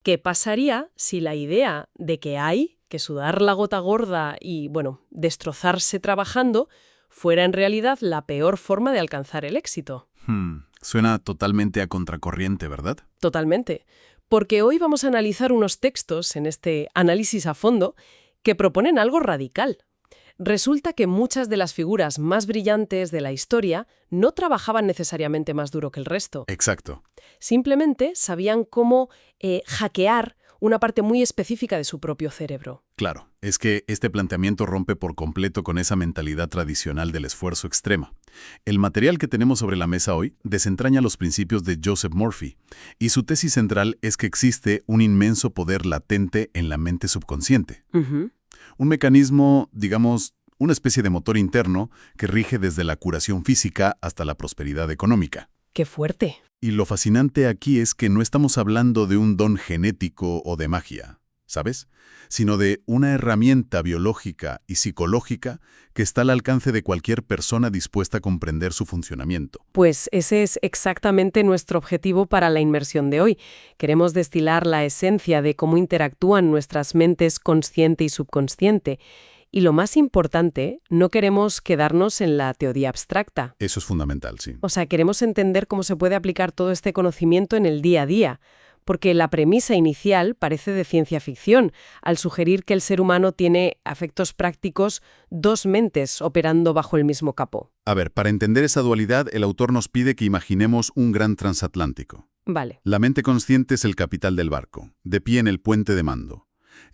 ¿Qué pasaría si la idea de que hay que sudar la gota gorda y, bueno, destrozarse trabajando fuera en realidad la peor forma de alcanzar el éxito? Suena totalmente a contracorriente, ¿verdad? Totalmente. Porque hoy vamos a analizar unos textos en este análisis a fondo que proponen algo radical. Resulta que muchas de las figuras más brillantes de la historia no trabajaban necesariamente más duro que el resto. Exacto. Simplemente sabían cómo hackear una parte muy específica de su propio cerebro. Claro, es que este planteamiento rompe por completo con esa mentalidad tradicional del esfuerzo extremo. El material que tenemos sobre la mesa hoy desentraña los principios de Joseph Murphy, y su tesis central es que existe un inmenso poder latente en la mente subconsciente. Un mecanismo, digamos, una especie de motor interno que rige desde la curación física hasta la prosperidad económica. ¡Qué fuerte! Y lo fascinante aquí es que no estamos hablando de un don genético o de magia, ¿sabes? Sino de una herramienta biológica y psicológica que está al alcance de cualquier persona dispuesta a comprender su funcionamiento. Pues ese es exactamente nuestro objetivo para la inmersión de hoy. Queremos destilar la esencia de cómo interactúan nuestras mentes consciente y subconsciente. Y lo más importante, no queremos quedarnos en la teoría abstracta. Eso es fundamental, sí. O sea, queremos entender cómo se puede aplicar todo este conocimiento en el día a día. Porque la premisa inicial parece de ciencia ficción, al sugerir que el ser humano tiene, a efectos prácticos, dos mentes operando bajo el mismo capó. A ver, para entender esa dualidad, el autor nos pide que imaginemos un gran transatlántico. Vale. La mente consciente es el capital del barco, de pie en el puente de mando.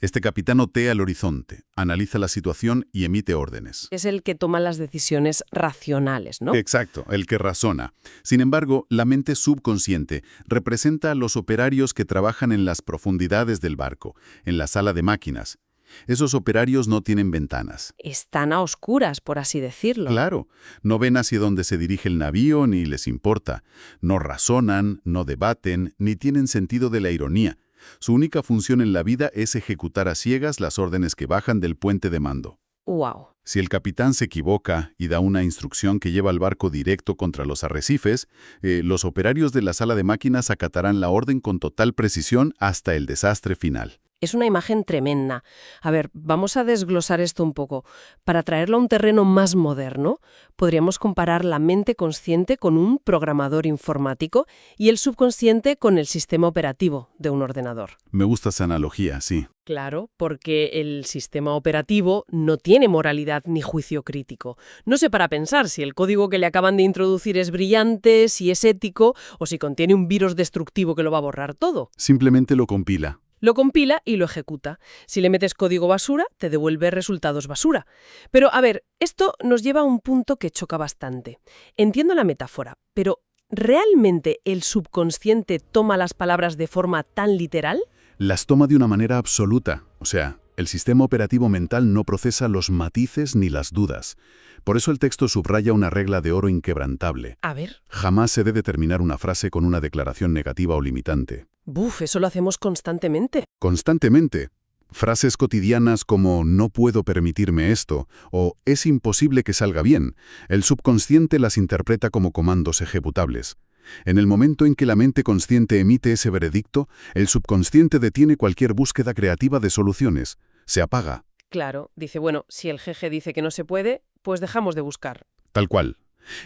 Este capitán otea el horizonte, analiza la situación y emite órdenes. Es el que toma las decisiones racionales, ¿no? Exacto, el que razona. Sin embargo, la mente subconsciente representa a los operarios que trabajan en las profundidades del barco, en la sala de máquinas. Esos operarios no tienen ventanas. Están a oscuras, por así decirlo. Claro, no ven hacia dónde se dirige el navío ni les importa. No razonan, no debaten, ni tienen sentido de la ironía. Su única función en la vida es ejecutar a ciegas las órdenes que bajan del puente de mando. ¡Wow! Si el capitán se equivoca y da una instrucción que lleva al barco directo contra los arrecifes, los operarios de la sala de máquinas acatarán la orden con total precisión hasta el desastre final. Es una imagen tremenda. A ver, vamos a desglosar esto un poco. Para traerlo a un terreno más moderno, podríamos comparar la mente consciente con un programador informático y el subconsciente con el sistema operativo de un ordenador. Me gusta esa analogía, sí. Claro, porque el sistema operativo no tiene moralidad ni juicio crítico. No sé para pensar si el código que le acaban de introducir es brillante, si es ético o si contiene un virus destructivo que lo va a borrar todo. Simplemente lo compila. Lo compila y lo ejecuta. Si le metes código basura, te devuelve resultados basura. Pero, a ver, esto nos lleva a un punto que choca bastante. Entiendo la metáfora, pero ¿realmente el subconsciente toma las palabras de forma tan literal? Las toma de una manera absoluta. O sea, el sistema operativo mental no procesa los matices ni las dudas. Por eso el texto subraya una regla de oro inquebrantable. A ver. Jamás se debe terminar una frase con una declaración negativa o limitante. Buf, eso lo hacemos constantemente. Constantemente. Frases cotidianas como «no puedo permitirme esto» o «es imposible que salga bien». El subconsciente las interpreta como comandos ejecutables. En el momento en que la mente consciente emite ese veredicto, el subconsciente detiene cualquier búsqueda creativa de soluciones. Se apaga. Claro, dice, bueno, si el jeje dice que no se puede, pues dejamos de buscar. Tal cual.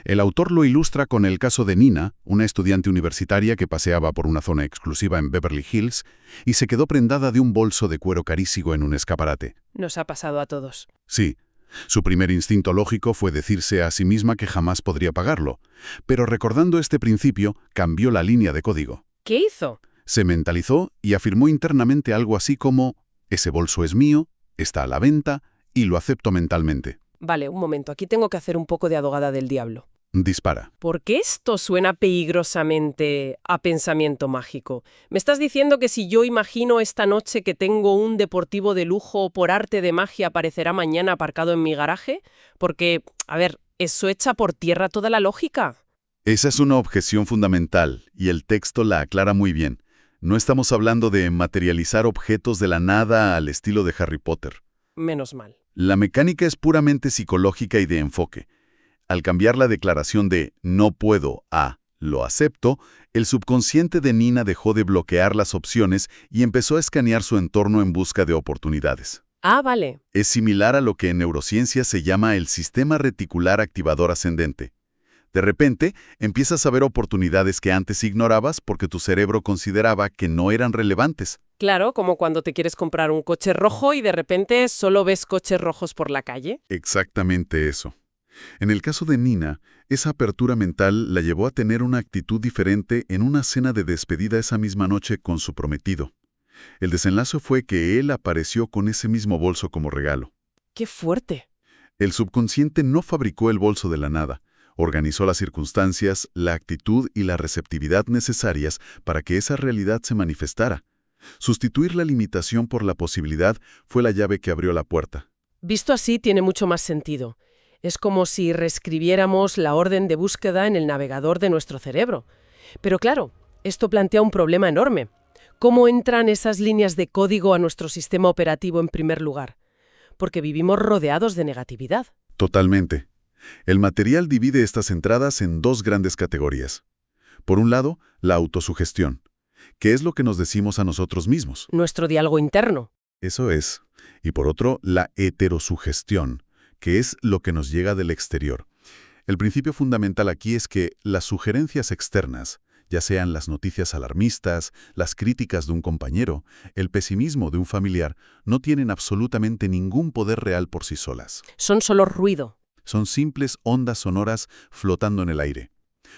El autor lo ilustra con el caso de Nina, una estudiante universitaria que paseaba por una zona exclusiva en Beverly Hills y se quedó prendada de un bolso de cuero carísimo en un escaparate. Nos ha pasado a todos. Sí. Su primer instinto lógico fue decirse a sí misma que jamás podría pagarlo, pero recordando este principio, cambió la línea de código. ¿Qué hizo? Se mentalizó y afirmó internamente algo así como «ese bolso es mío, está a la venta y lo acepto mentalmente». Vale, un momento, aquí tengo que hacer un poco de abogada del diablo. Dispara. ¿Por qué esto suena peligrosamente a pensamiento mágico? ¿Me estás diciendo que si yo imagino esta noche que tengo un deportivo de lujo por arte de magia aparecerá mañana aparcado en mi garaje? Porque, a ver, eso echa por tierra toda la lógica. Esa es una objeción fundamental y el texto la aclara muy bien. No estamos hablando de materializar objetos de la nada al estilo de Harry Potter. Menos mal. La mecánica es puramente psicológica y de enfoque. Al cambiar la declaración de «no puedo» a lo acepto, el subconsciente de Nina dejó de bloquear las opciones y empezó a escanear su entorno en busca de oportunidades. Ah, vale. Es similar a lo que en neurociencia se llama el sistema reticular activador ascendente. De repente, empiezas a ver oportunidades que antes ignorabas porque tu cerebro consideraba que no eran relevantes. Claro, como cuando te quieres comprar un coche rojo y de repente solo ves coches rojos por la calle. Exactamente eso. En el caso de Nina, esa apertura mental la llevó a tener una actitud diferente en una cena de despedida esa misma noche con su prometido. El desenlace fue que él apareció con ese mismo bolso como regalo. ¡Qué fuerte! El subconsciente no fabricó el bolso de la nada. Organizó las circunstancias, la actitud y la receptividad necesarias para que esa realidad se manifestara. Sustituir la limitación por la posibilidad fue la llave que abrió la puerta. Visto así, tiene mucho más sentido. Es como si reescribiéramos la orden de búsqueda en el navegador de nuestro cerebro. Pero claro, esto plantea un problema enorme. ¿Cómo entran esas líneas de código a nuestro sistema operativo en primer lugar? Porque vivimos rodeados de negatividad. Totalmente. El material divide estas entradas en dos grandes categorías. Por un lado, la autosugestión, que es lo que nos decimos a nosotros mismos. Nuestro diálogo interno. Eso es. Y por otro, la heterosugestión, que es lo que nos llega del exterior. El principio fundamental aquí es que las sugerencias externas, ya sean las noticias alarmistas, las críticas de un compañero, el pesimismo de un familiar, no tienen absolutamente ningún poder real por sí solas. Son solo ruido. Son simples ondas sonoras flotando en el aire.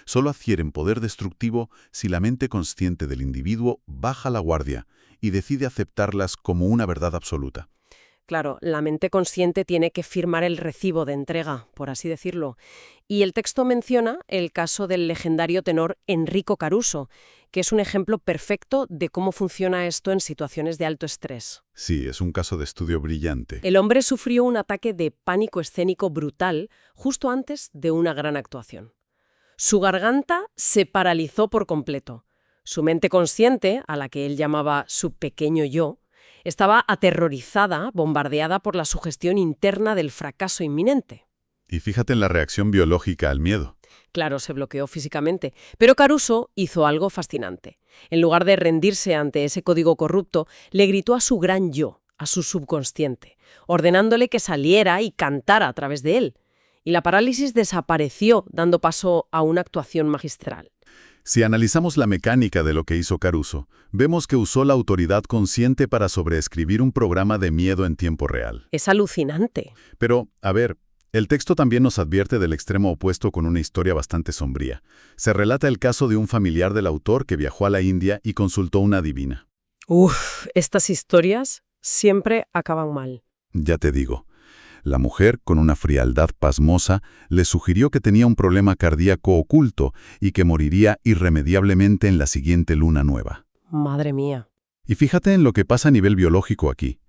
Solo adquieren poder destructivo si la mente consciente del individuo baja la guardia y decide aceptarlas como una verdad absoluta. Claro, la mente consciente tiene que firmar el recibo de entrega, por así decirlo. Y el texto menciona el caso del legendario tenor Enrico Caruso, que es un ejemplo perfecto de cómo funciona esto en situaciones de alto estrés. Sí, es un caso de estudio brillante. El hombre sufrió un ataque de pánico escénico brutal justo antes de una gran actuación. Su garganta se paralizó por completo. Su mente consciente, a la que él llamaba su pequeño yo, estaba aterrorizada, bombardeada por la sugestión interna del fracaso inminente. Y fíjate en la reacción biológica al miedo. Claro, se bloqueó físicamente, pero Caruso hizo algo fascinante. En lugar de rendirse ante ese código corrupto, le gritó a su gran yo, a su subconsciente, ordenándole que saliera y cantara a través de él. Y la parálisis desapareció, dando paso a una actuación magistral. Si analizamos la mecánica de lo que hizo Caruso, vemos que usó la autoridad consciente para sobreescribir un programa de miedo en tiempo real. Es alucinante. Pero, a ver, el texto también nos advierte del extremo opuesto con una historia bastante sombría. Se relata el caso de un familiar del autor que viajó a la India y consultó una adivina. Estas historias siempre acaban mal. Ya te digo. La mujer, con una frialdad pasmosa, le sugirió que tenía un problema cardíaco oculto y que moriría irremediablemente en la siguiente luna nueva. Madre mía. Y fíjate en lo que pasa a nivel biológico aquí.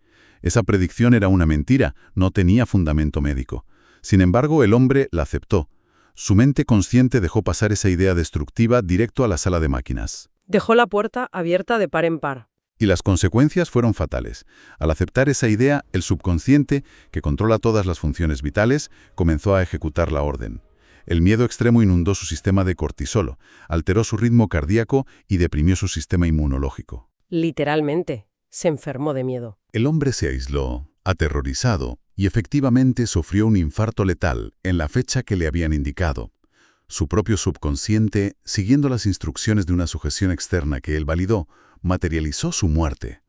Esa predicción era una mentira, no tenía fundamento médico. Sin embargo, el hombre la aceptó. Su mente consciente dejó pasar esa idea destructiva directo a la sala de máquinas. Dejó la puerta abierta de par en par. Y las consecuencias fueron fatales. Al aceptar esa idea, el subconsciente, que controla todas las funciones vitales, comenzó a ejecutar la orden. El miedo extremo inundó su sistema de cortisol, alteró su ritmo cardíaco y deprimió su sistema inmunológico. Literalmente, se enfermó de miedo. El hombre se aisló, aterrorizado, y efectivamente sufrió un infarto letal en la fecha que le habían indicado. Su propio subconsciente, siguiendo las instrucciones de una sujeción externa que él validó, materializó su muerte.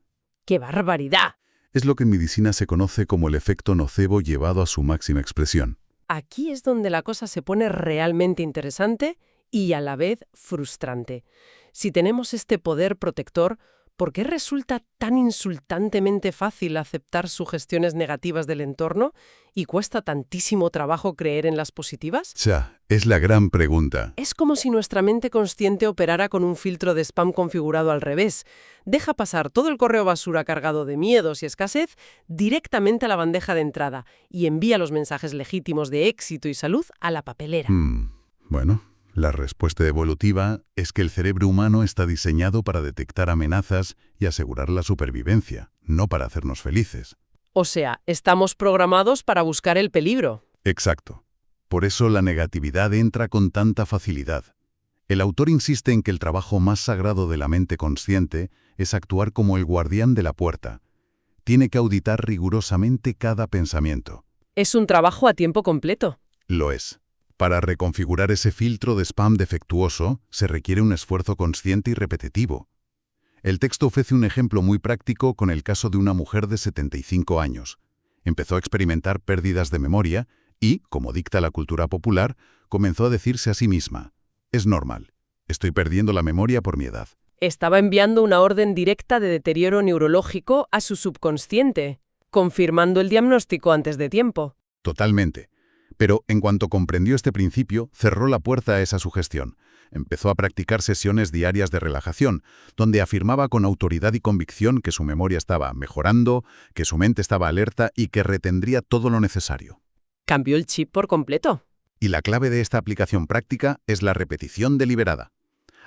¡Qué barbaridad! Es lo que en medicina se conoce como el efecto nocebo llevado a su máxima expresión. Aquí es donde la cosa se pone realmente interesante y a la vez frustrante. Si tenemos este poder protector, ¿por qué resulta tan insultantemente fácil aceptar sugestiones negativas del entorno y cuesta tantísimo trabajo creer en las positivas? Es la gran pregunta. Es como si nuestra mente consciente operara con un filtro de spam configurado al revés. Deja pasar todo el correo basura cargado de miedos y escasez directamente a la bandeja de entrada y envía los mensajes legítimos de éxito y salud a la papelera. Bueno, la respuesta evolutiva es que el cerebro humano está diseñado para detectar amenazas y asegurar la supervivencia, no para hacernos felices. O sea, estamos programados para buscar el peligro. Exacto. Por eso la negatividad entra con tanta facilidad. El autor insiste en que el trabajo más sagrado de la mente consciente es actuar como el guardián de la puerta. Tiene que auditar rigurosamente cada pensamiento. Es un trabajo a tiempo completo. Lo es. Para reconfigurar ese filtro de spam defectuoso se requiere un esfuerzo consciente y repetitivo. El texto ofrece un ejemplo muy práctico con el caso de una mujer de 75 años. Empezó a experimentar pérdidas de memoria y, como dicta la cultura popular, comenzó a decirse a sí misma: «Es normal. Estoy perdiendo la memoria por mi edad». Estaba enviando una orden directa de deterioro neurológico a su subconsciente, confirmando el diagnóstico antes de tiempo. Totalmente. Pero en cuanto comprendió este principio, cerró la puerta a esa sugestión. Empezó a practicar sesiones diarias de relajación, donde afirmaba con autoridad y convicción que su memoria estaba mejorando, que su mente estaba alerta y que retendría todo lo necesario. Cambió el chip por completo. Y la clave de esta aplicación práctica es la repetición deliberada.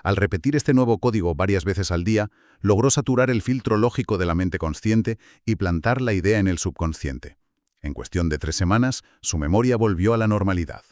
Al repetir este nuevo código varias veces al día, logró saturar el filtro lógico de la mente consciente y plantar la idea en el subconsciente. En cuestión de 3 semanas, su memoria volvió a la normalidad.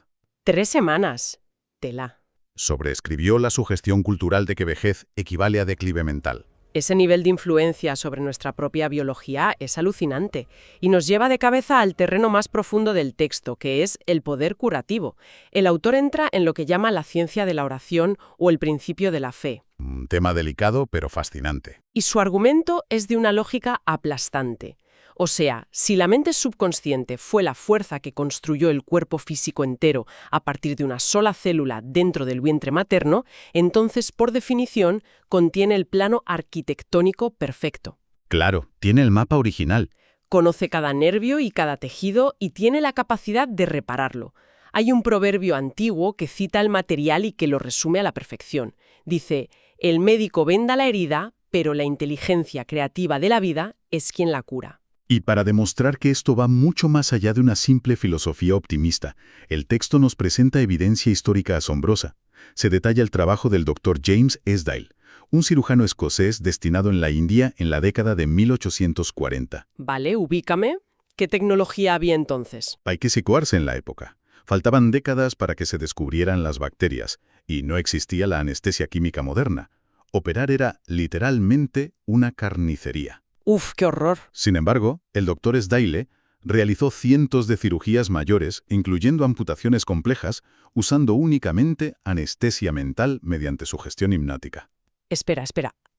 3 semanas. Tela. Sobreescribió la sugestión cultural de que vejez equivale a declive mental. Ese nivel de influencia sobre nuestra propia biología es alucinante y nos lleva de cabeza al terreno más profundo del texto, que es el poder curativo. El autor entra en lo que llama la ciencia de la oración o el principio de la fe. Un tema delicado, pero fascinante. Y su argumento es de una lógica aplastante. O sea, si la mente subconsciente fue la fuerza que construyó el cuerpo físico entero a partir de una sola célula dentro del vientre materno, entonces, por definición, contiene el plano arquitectónico perfecto. Claro, tiene el mapa original. Conoce cada nervio y cada tejido y tiene la capacidad de repararlo. Hay un proverbio antiguo que cita el material y que lo resume a la perfección. Dice: el médico venda la herida, pero la inteligencia creativa de la vida es quien la cura. Y para demostrar que esto va mucho más allá de una simple filosofía optimista, el texto nos presenta evidencia histórica asombrosa. Se detalla el trabajo del Dr. James Esdaile, un cirujano escocés destinado en la India en la década de 1840. Vale, ubícame. ¿Qué tecnología había entonces? Hay que situarse en la época. Faltaban décadas para que se descubrieran las bacterias, y no existía la anestesia química moderna. Operar era, literalmente, una carnicería. ¡Uf, qué horror! Sin embargo, el Dr. Esdaile realizó cientos de cirugías mayores, incluyendo amputaciones complejas, usando únicamente anestesia mental mediante sugestión hipnótica. Espera,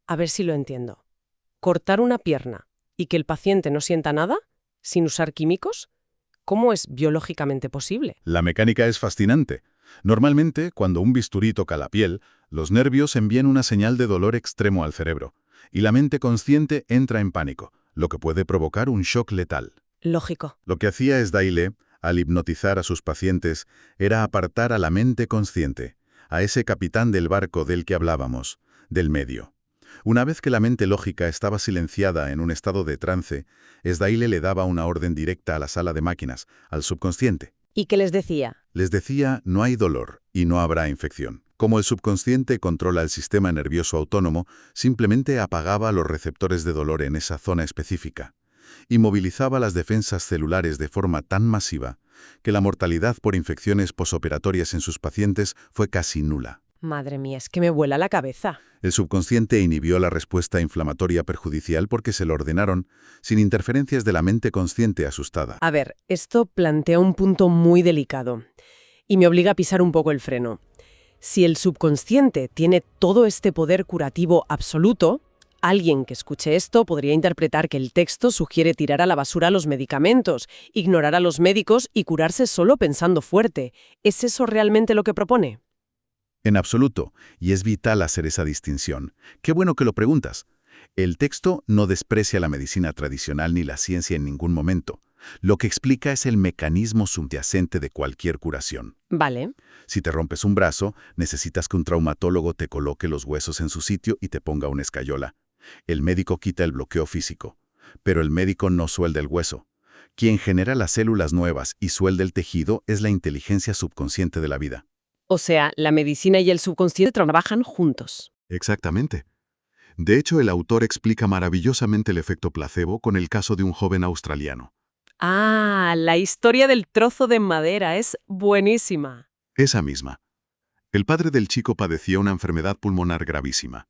a ver si lo entiendo. ¿Cortar una pierna y que el paciente no sienta nada, sin usar químicos? ¿Cómo es biológicamente posible? La mecánica es fascinante. Normalmente, cuando un bisturí toca la piel, los nervios envían una señal de dolor extremo al cerebro, y la mente consciente entra en pánico, lo que puede provocar un shock letal. Lógico. Lo que hacía Esdaile, al hipnotizar a sus pacientes, era apartar a la mente consciente, a ese capitán del barco del que hablábamos, del medio. Una vez que la mente lógica estaba silenciada en un estado de trance, Esdaile le daba una orden directa a la sala de máquinas, al subconsciente. ¿Y qué les decía? Les decía: no hay dolor y no habrá infección. Como el subconsciente controla el sistema nervioso autónomo, simplemente apagaba los receptores de dolor en esa zona específica y movilizaba las defensas celulares de forma tan masiva que la mortalidad por infecciones posoperatorias en sus pacientes fue casi nula. Madre mía, es que me vuela la cabeza. El subconsciente inhibió la respuesta inflamatoria perjudicial porque se lo ordenaron, sin interferencias de la mente consciente asustada. A ver, esto plantea un punto muy delicado y me obliga a pisar un poco el freno. Si el subconsciente tiene todo este poder curativo absoluto, alguien que escuche esto podría interpretar que el texto sugiere tirar a la basura los medicamentos, ignorar a los médicos y curarse solo pensando fuerte. ¿Es eso realmente lo que propone? En absoluto, y es vital hacer esa distinción. Qué bueno que lo preguntas. El texto no desprecia la medicina tradicional ni la ciencia en ningún momento. Lo que explica es el mecanismo subyacente de cualquier curación. Vale. Si te rompes un brazo, necesitas que un traumatólogo te coloque los huesos en su sitio y te ponga una escayola. El médico quita el bloqueo físico, pero el médico no suelda el hueso. Quien genera las células nuevas y suelda el tejido es la inteligencia subconsciente de la vida. O sea, la medicina y el subconsciente trabajan juntos. Exactamente. De hecho, el autor explica maravillosamente el efecto placebo con el caso de un joven australiano. Ah, la historia del trozo de madera es buenísima. Esa misma. El padre del chico padecía una enfermedad pulmonar gravísima.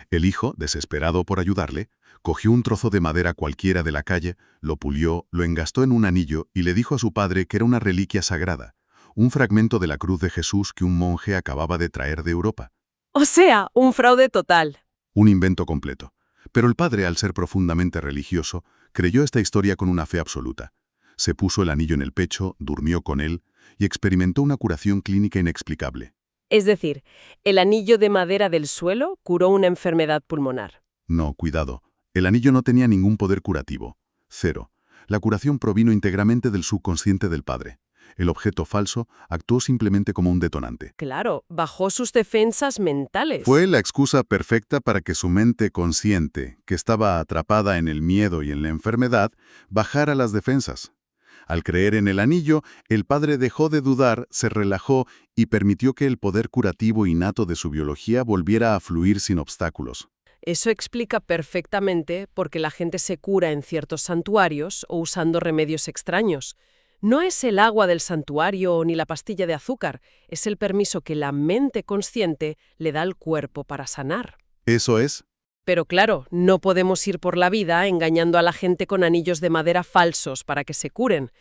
El hijo, desesperado por ayudarle, cogió un trozo de madera cualquiera de la calle, lo pulió, lo engastó en un anillo y le dijo a su padre que era una reliquia sagrada, un fragmento de la cruz de Jesús que un monje acababa de traer de Europa. O sea, un fraude total. Un invento completo. Pero el padre, al ser profundamente religioso, creyó esta historia con una fe absoluta. Se puso el anillo en el pecho, durmió con él y experimentó una curación clínica inexplicable. Es decir, el anillo de madera del suelo curó una enfermedad pulmonar. No, cuidado. El anillo no tenía ningún poder curativo. Cero. La curación provino íntegramente del subconsciente del padre. El objeto falso actuó simplemente como un detonante. Claro, bajó sus defensas mentales. Fue la excusa perfecta para que su mente consciente, que estaba atrapada en el miedo y en la enfermedad, bajara las defensas. Al creer en el anillo, el padre dejó de dudar, se relajó y permitió que el poder curativo innato de su biología volviera a fluir sin obstáculos. Eso explica perfectamente por qué la gente se cura en ciertos santuarios o usando remedios extraños. No es el agua del santuario ni la pastilla de azúcar, es el permiso que la mente consciente le da al cuerpo para sanar. Eso es. Pero claro, no podemos ir por la vida engañando a la gente con anillos de madera falsos para que se curen.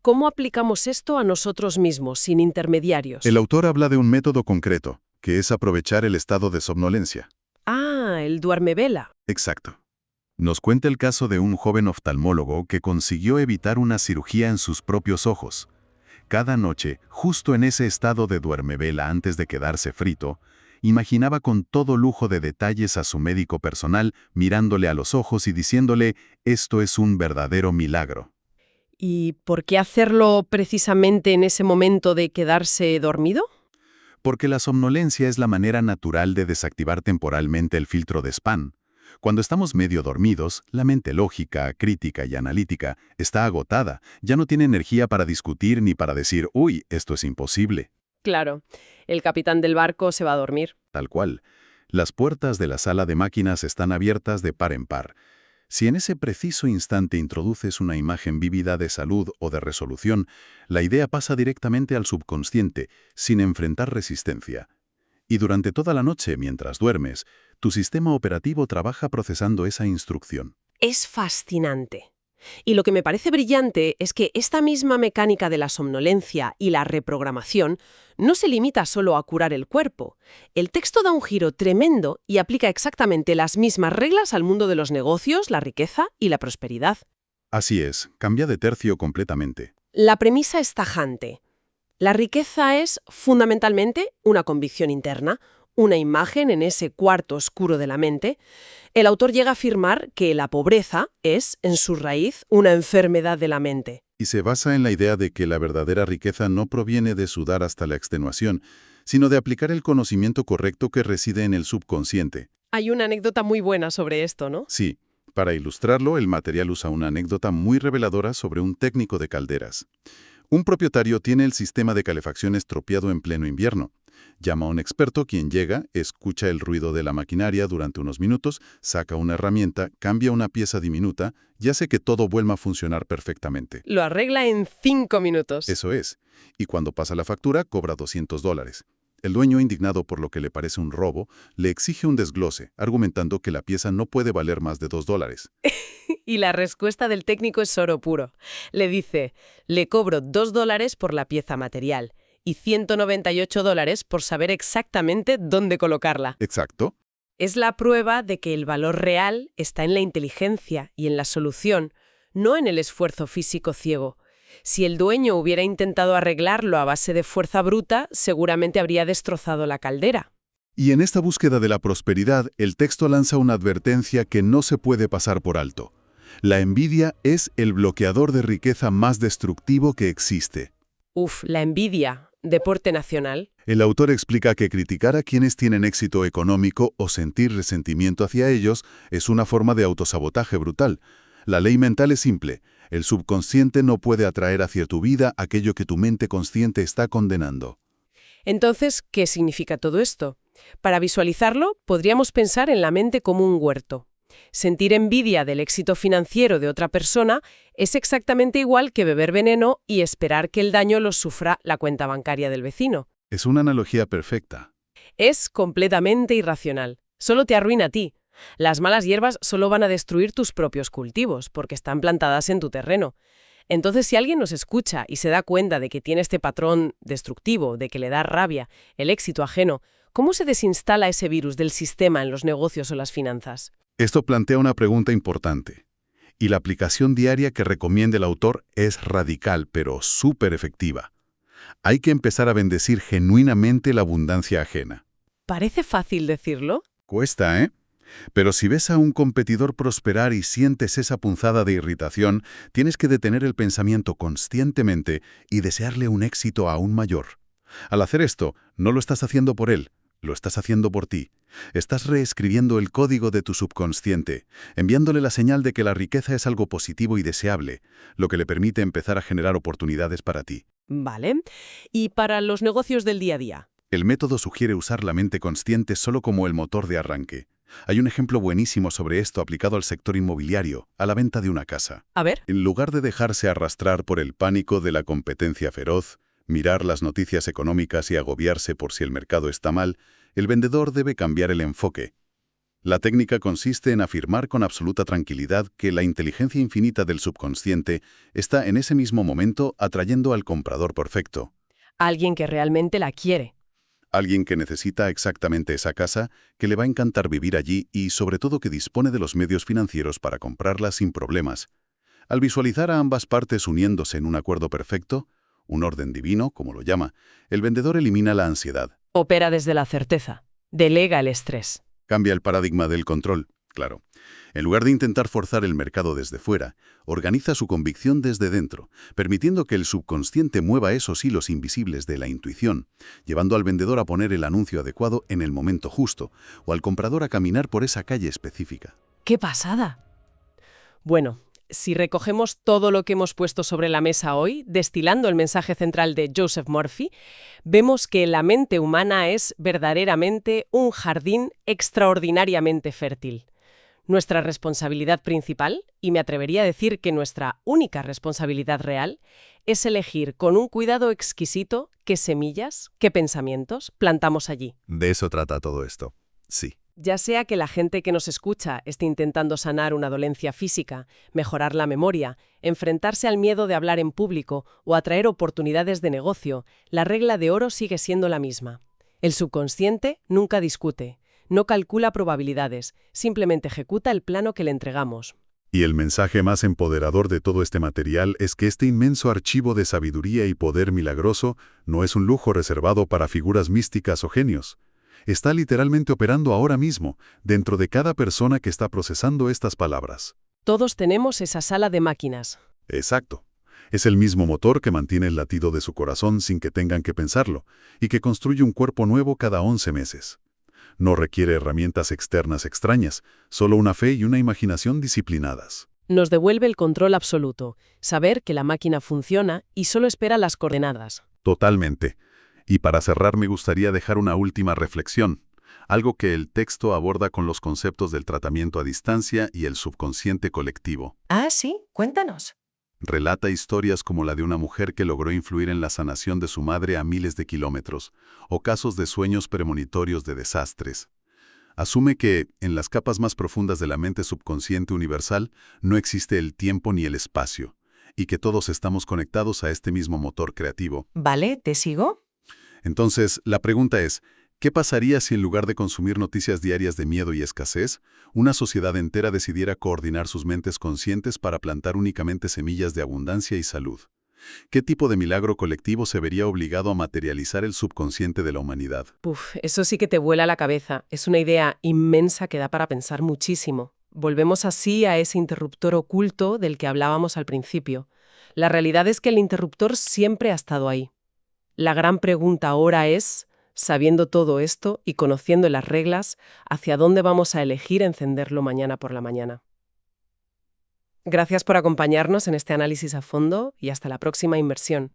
¿Cómo aplicamos esto a nosotros mismos, sin intermediarios? El autor habla de un método concreto, que es aprovechar el estado de somnolencia. Ah, el duermevela. Exacto. Nos cuenta el caso de un joven oftalmólogo que consiguió evitar una cirugía en sus propios ojos. Cada noche, justo en ese estado de duermevela antes de quedarse frito, imaginaba con todo lujo de detalles a su médico personal mirándole a los ojos y diciéndole, esto es un verdadero milagro. ¿Y por qué hacerlo precisamente en ese momento de quedarse dormido? Porque la somnolencia es la manera natural de desactivar temporalmente el filtro de spam. Cuando estamos medio dormidos, la mente lógica, crítica y analítica está agotada, ya no tiene energía para discutir ni para decir, uy, esto es imposible. Claro, el capitán del barco se va a dormir. Tal cual. Las puertas de la sala de máquinas están abiertas de par en par. Si en ese preciso instante introduces una imagen vívida de salud o de resolución, la idea pasa directamente al subconsciente, sin enfrentar resistencia. Y durante toda la noche, mientras duermes, tu sistema operativo trabaja procesando esa instrucción. Es fascinante. Y lo que me parece brillante es que esta misma mecánica de la somnolencia y la reprogramación no se limita solo a curar el cuerpo. El texto da un giro tremendo y aplica exactamente las mismas reglas al mundo de los negocios, la riqueza y la prosperidad. Así es, cambia de tercio completamente. La premisa es tajante. La riqueza es, fundamentalmente, una convicción interna, una imagen en ese cuarto oscuro de la mente. El autor llega a afirmar que la pobreza es, en su raíz, una enfermedad de la mente. Y se basa en la idea de que la verdadera riqueza no proviene de sudar hasta la extenuación, sino de aplicar el conocimiento correcto que reside en el subconsciente. Hay una anécdota muy buena sobre esto, ¿no? Sí, para ilustrarlo, el material usa una anécdota muy reveladora sobre un técnico de calderas. Un propietario tiene el sistema de calefacción estropeado en pleno invierno. Llama a un experto quien llega, escucha el ruido de la maquinaria durante unos minutos, saca una herramienta, cambia una pieza diminuta y hace que todo vuelva a funcionar perfectamente. Lo arregla en 5 minutos. Eso es. Y cuando pasa la factura, cobra $200. El dueño, indignado por lo que le parece un robo, le exige un desglose, argumentando que la pieza no puede valer más de $2. Y la respuesta del técnico es oro puro. Le dice, le cobro $2 por la pieza material y $198 por saber exactamente dónde colocarla. Exacto. Es la prueba de que el valor real está en la inteligencia y en la solución, no en el esfuerzo físico ciego. Si el dueño hubiera intentado arreglarlo a base de fuerza bruta, seguramente habría destrozado la caldera. Y en esta búsqueda de la prosperidad, el texto lanza una advertencia que no se puede pasar por alto. La envidia es el bloqueador de riqueza más destructivo que existe. La envidia, deporte nacional. El autor explica que criticar a quienes tienen éxito económico o sentir resentimiento hacia ellos es una forma de autosabotaje brutal. La ley mental es simple. El subconsciente no puede atraer hacia tu vida aquello que tu mente consciente está condenando. Entonces, ¿qué significa todo esto? Para visualizarlo, podríamos pensar en la mente como un huerto. Sentir envidia del éxito financiero de otra persona es exactamente igual que beber veneno y esperar que el daño lo sufra la cuenta bancaria del vecino. Es una analogía perfecta. Es completamente irracional. Solo te arruina a ti. Las malas hierbas solo van a destruir tus propios cultivos, porque están plantadas en tu terreno. Entonces, si alguien nos escucha y se da cuenta de que tiene este patrón destructivo, de que le da rabia, el éxito ajeno, ¿cómo se desinstala ese virus del sistema en los negocios o las finanzas? Esto plantea una pregunta importante. Y la aplicación diaria que recomienda el autor es radical, pero súper efectiva. Hay que empezar a bendecir genuinamente la abundancia ajena. Parece fácil decirlo. Cuesta, ¿eh? Pero si ves a un competidor prosperar y sientes esa punzada de irritación, tienes que detener el pensamiento conscientemente y desearle un éxito aún mayor. Al hacer esto, no lo estás haciendo por él, lo estás haciendo por ti. Estás reescribiendo el código de tu subconsciente, enviándole la señal de que la riqueza es algo positivo y deseable, lo que le permite empezar a generar oportunidades para ti. Vale. ¿Y para los negocios del día a día? El método sugiere usar la mente consciente solo como el motor de arranque. Hay un ejemplo buenísimo sobre esto aplicado al sector inmobiliario, a la venta de una casa. A ver. En lugar de dejarse arrastrar por el pánico de la competencia feroz, mirar las noticias económicas y agobiarse por si el mercado está mal, el vendedor debe cambiar el enfoque. La técnica consiste en afirmar con absoluta tranquilidad que la inteligencia infinita del subconsciente está en ese mismo momento atrayendo al comprador perfecto. Alguien que realmente la quiere. Alguien que necesita exactamente esa casa, que le va a encantar vivir allí y sobre todo que dispone de los medios financieros para comprarla sin problemas. Al visualizar a ambas partes uniéndose en un acuerdo perfecto, un orden divino, como lo llama, el vendedor elimina la ansiedad. Opera desde la certeza. Delega el estrés. Cambia el paradigma del control, claro. En lugar de intentar forzar el mercado desde fuera, organiza su convicción desde dentro, permitiendo que el subconsciente mueva esos hilos invisibles de la intuición, llevando al vendedor a poner el anuncio adecuado en el momento justo, o al comprador a caminar por esa calle específica. ¡Qué pasada! Bueno, si recogemos todo lo que hemos puesto sobre la mesa hoy, destilando el mensaje central de Joseph Murphy, vemos que la mente humana es verdaderamente un jardín extraordinariamente fértil. Nuestra responsabilidad principal, y me atrevería a decir que nuestra única responsabilidad real, es elegir con un cuidado exquisito qué semillas, qué pensamientos plantamos allí. De eso trata todo esto. Sí. Ya sea que la gente que nos escucha esté intentando sanar una dolencia física, mejorar la memoria, enfrentarse al miedo de hablar en público o atraer oportunidades de negocio, la regla de oro sigue siendo la misma. El subconsciente nunca discute, no calcula probabilidades, simplemente ejecuta el plano que le entregamos. Y el mensaje más empoderador de todo este material es que este inmenso archivo de sabiduría y poder milagroso no es un lujo reservado para figuras místicas o genios. Está literalmente operando ahora mismo, dentro de cada persona que está procesando estas palabras. Todos tenemos esa sala de máquinas. Exacto. Es el mismo motor que mantiene el latido de su corazón sin que tengan que pensarlo, y que construye un cuerpo nuevo cada 11 meses. No requiere herramientas externas extrañas, solo una fe y una imaginación disciplinadas. Nos devuelve el control absoluto, saber que la máquina funciona y solo espera las coordenadas. Totalmente. Y para cerrar me gustaría dejar una última reflexión, algo que el texto aborda con los conceptos del tratamiento a distancia y el subconsciente colectivo. Ah, sí, cuéntanos. Relata historias como la de una mujer que logró influir en la sanación de su madre a miles de kilómetros, o casos de sueños premonitorios de desastres. Asume que, en las capas más profundas de la mente subconsciente universal, no existe el tiempo ni el espacio, y que todos estamos conectados a este mismo motor creativo. Vale, ¿te sigo? Entonces, la pregunta es, ¿qué pasaría si en lugar de consumir noticias diarias de miedo y escasez, una sociedad entera decidiera coordinar sus mentes conscientes para plantar únicamente semillas de abundancia y salud? ¿Qué tipo de milagro colectivo se vería obligado a materializar el subconsciente de la humanidad? Eso sí que te vuela la cabeza. Es una idea inmensa que da para pensar muchísimo. Volvemos así a ese interruptor oculto del que hablábamos al principio. La realidad es que el interruptor siempre ha estado ahí. La gran pregunta ahora es, sabiendo todo esto y conociendo las reglas, ¿hacia dónde vamos a elegir encenderlo mañana por la mañana? Gracias por acompañarnos en este análisis a fondo y hasta la próxima inmersión.